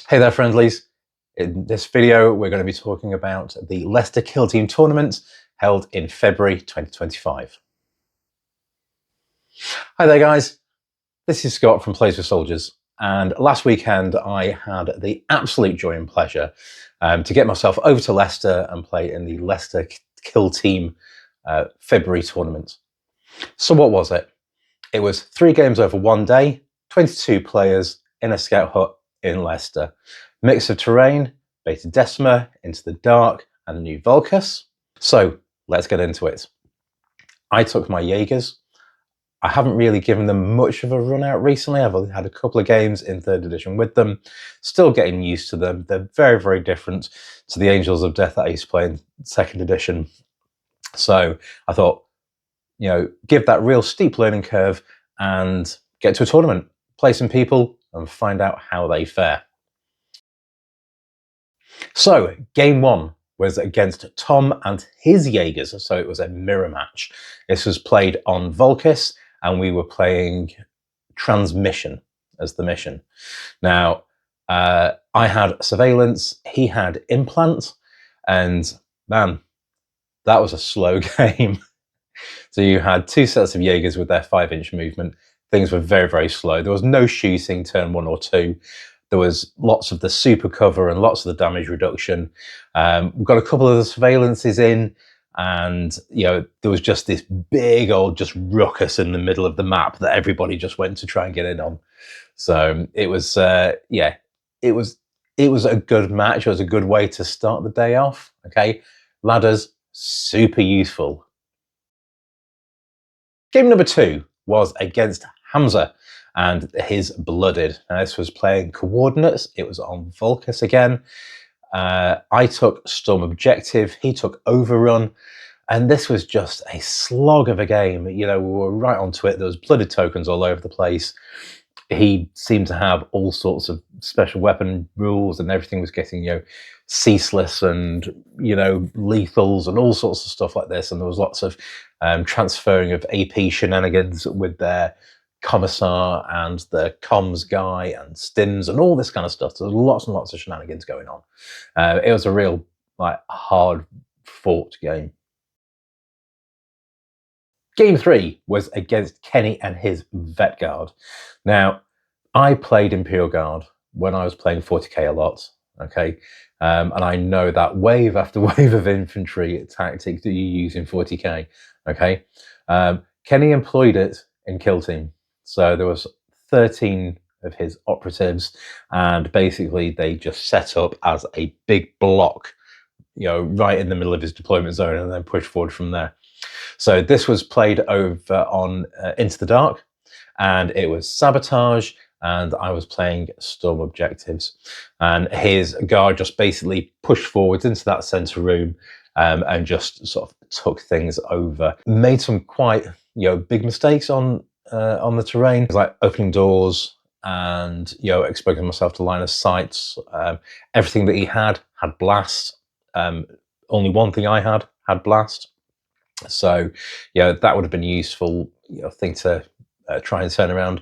Hey there, friendlies. In this video, we're going to be talking about the Leicester Kill Team tournament held in February 2025. Hi there, guys. This is Scott from Plays with Soldiers. And last weekend, I had the absolute joy and pleasure to get myself over to Leicester and play in the Leicester Kill Team February tournament. So what was it? It was 3 games over 1 day, 22 players in a scout hut in Leicester. Mix of terrain, Beta Decima, Into the Dark, and the new Volcus. So let's get into it. I took my Yaegirs. I haven't really given them much of a run out recently. I've only had a couple of games in 3rd edition with them. Still getting used to them. They're very, very different to the Angels of Death that I used to play in 2nd edition. So I thought, give that real steep learning curve and get to a tournament, play some people, and find out how they fare. So, game 1 was against Tom and his Yaegirs, so it was a mirror match. This was played on Volcus, and we were playing Transmission as the mission. Now, I had Surveillance, he had Implant, and man, that was a slow game. So you had 2 sets of Yaegirs with their 5-inch movement. Things were very, very slow. There was no shooting turn 1 or 2. There was lots of the super cover and lots of the damage reduction. We've got a couple of the surveillances in, and there was just this big old just ruckus in the middle of the map that everybody just went to try and get in on. So it was, it was a good match. It was a good way to start the day off. Okay, ladders, super useful. Game number 2 was against Hamza and his Blooded. Now, this was playing Coordinates. It was on Volcus again. I took Storm Objective. He took Overrun. And this was just a slog of a game. We were right onto it. There was Blooded tokens all over the place. He seemed to have all sorts of special weapon rules, and everything was getting, ceaseless and, lethals and all sorts of stuff like this. And there was lots of transferring of AP shenanigans with their Commissar and the comms guy and stims and all this kind of stuff. So there was lots and lots of shenanigans going on. It was a real hard fought game. Game 3 was against Kenny and his Vet Guard. Now, I played Imperial Guard when I was playing 40k a lot, okay? And I know that wave after wave of infantry tactic that you use in 40k, okay? Kenny employed it in Kill Team. So there was 13 of his operatives, and basically they just set up as a big block, right in the middle of his deployment zone, and then push forward from there. So this was played over on Into the Dark, and it was Sabotage, and I was playing Storm Objectives. And his guard just basically pushed forwards into that centre room and just sort of took things over. Made some quite big mistakes on the terrain, like opening doors and exposing myself to line of sights. Everything that he had blast. Only one thing I had blast. So that would have been a useful thing to try and turn around.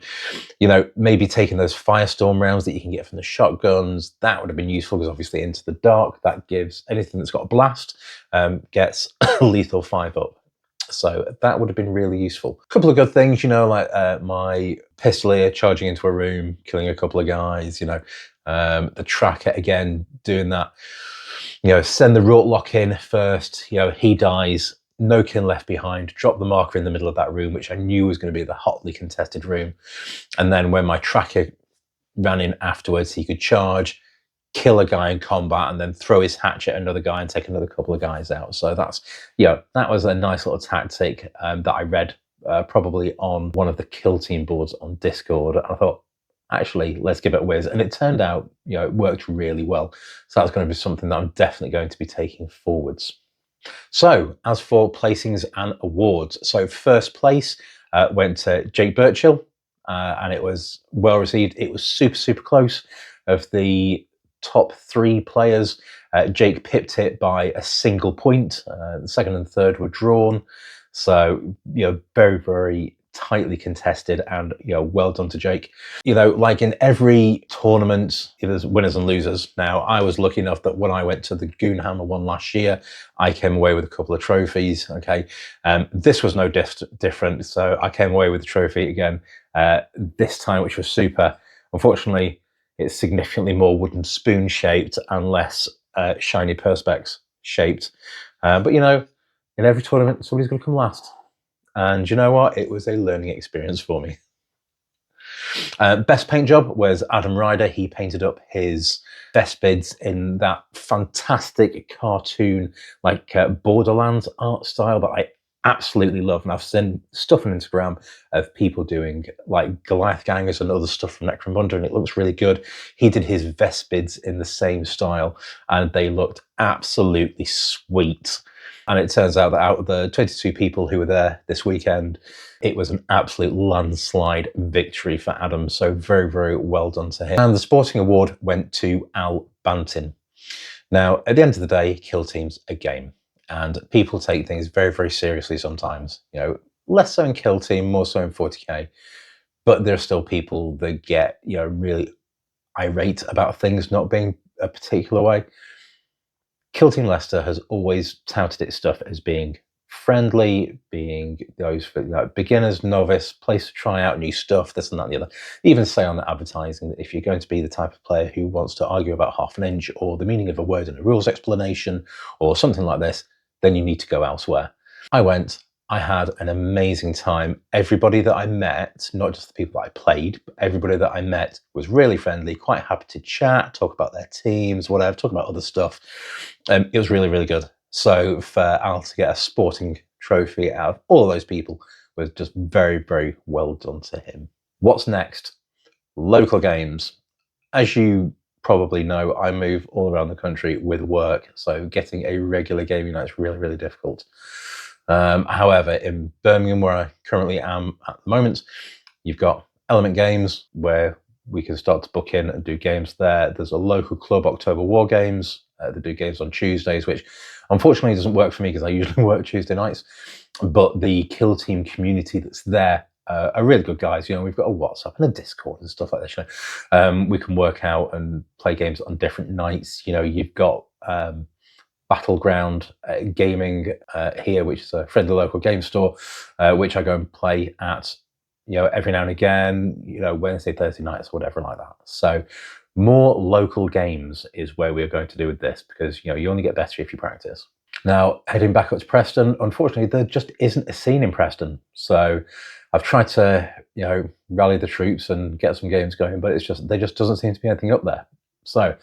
Maybe taking those Firestorm rounds that you can get from the shotguns, that would have been useful, because obviously Into the Dark, that gives anything that's got a blast gets lethal 5-up. So that would have been really useful. A couple of good things, like my Pistolier charging into a room, killing a couple of guys, the Tracker again doing that, send the Rortlock in first, he dies, no kin left behind, drop the marker in the middle of that room, which I knew was going to be the hotly contested room. And then when my Tracker ran in afterwards, he could charge, kill a guy in combat, and then throw his hatch at another guy and take another couple of guys out. So that's, that was a nice little tactic that I read probably on one of the Kill Team boards on Discord. And I thought, actually, let's give it a whiz. And it turned out, it worked really well. So that's going to be something that I'm definitely going to be taking forwards. So as for placings and awards, so first place went to Jake Birchill, and it was well received. It was super, super close. Of the top 3 players, Jake pipped it by a single point. The second and third were drawn. So, very, very tightly contested, and well done to Jake. Like in every tournament, there's winners and losers. Now, I was lucky enough that when I went to the Goonhammer one last year, I came away with a couple of trophies. Okay, this was no different, so I came away with the trophy again this time, which was super. Unfortunately, it's significantly more wooden spoon shaped and less shiny perspex shaped. But in every tournament, somebody's going to come last. And you know what? It was a learning experience for me. Best paint job was Adam Ryder. He painted up his Vespids in that fantastic cartoon, like Borderlands art style that I absolutely love. And I've seen stuff on Instagram of people doing like Goliath Gangers and other stuff from Necromunda, and it looks really good. He did his Vespids in the same style, and they looked absolutely sweet. And it turns out that out of the 22 people who were there this weekend, it was an absolute landslide victory for Adam. So very, very well done to him. And the sporting award went to Al Bantin. Now, at the end of the day, kill team's a game. And people take things very, very seriously sometimes. Less so in kill team, more so in 40k. But there are still people that get, really irate about things not being a particular way. Kill Team Leicester has always touted its stuff as being friendly, being those for beginners, novice, place to try out new stuff, this and that and the other. Even say on the advertising that if you're going to be the type of player who wants to argue about half an inch or the meaning of a word in a rules explanation or something like this, then you need to go elsewhere. I went. I had an amazing time. Everybody that I met, not just the people that I played, but everybody that I met was really friendly, quite happy to chat, talk about their teams, whatever, talk about other stuff. It was really, really good. So for Al to get a sporting trophy out of all of those people was just very, very well done to him. What's next? Local games. As you probably know, I move all around the country with work, so getting a regular gaming night is really, really difficult. However, in Birmingham, where I currently am at the moment, you've got Element Games, where we can start to book in and do games there. There's a local club, October War Games, that do games on Tuesdays, which unfortunately doesn't work for me because I usually work Tuesday nights. But the Kill Team community that's there are really good guys. We've got a WhatsApp and a Discord and stuff like this. We can work out and play games on different nights. You've got Battleground Gaming here, which is a friendly local game store, which I go and play at, every now and again, Wednesday, Thursday nights, whatever like that. So more local games is where we're going to do with this, because, you only get better if you practice. Now, heading back up to Preston, unfortunately, there just isn't a scene in Preston. So I've tried to, rally the troops and get some games going, but there just doesn't seem to be anything up there. So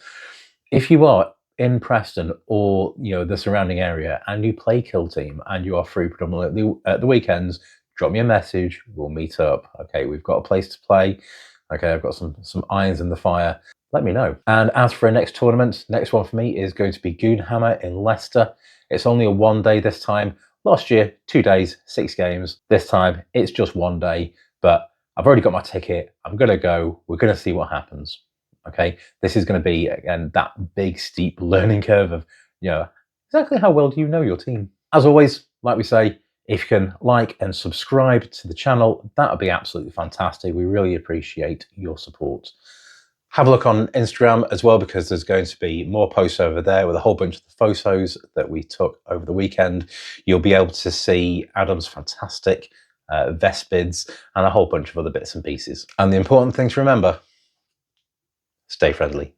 if you are in Preston or the surrounding area and you play Kill Team and you are free predominantly at the weekends, drop me a message, we'll meet up. Okay, we've got a place to play. Okay, I've got some irons in the fire. Let me know. And as for a next tournament, next one for me is going to be Goonhammer in Leicester. It's only a 1 day this time. Last year, 2 days, 6 games. This time, it's just 1 day, but I've already got my ticket. I'm gonna go. We're gonna see what happens. Okay, this is going to be, again, that big steep learning curve of, exactly how well do you know your team. As always, like we say, if you can like and subscribe to the channel, that would be absolutely fantastic. We really appreciate your support. Have a look on Instagram as well, because there's going to be more posts over there with a whole bunch of the photos that we took over the weekend. You'll be able to see Adam's fantastic Vespids and a whole bunch of other bits and pieces. And the important thing to remember, stay friendly.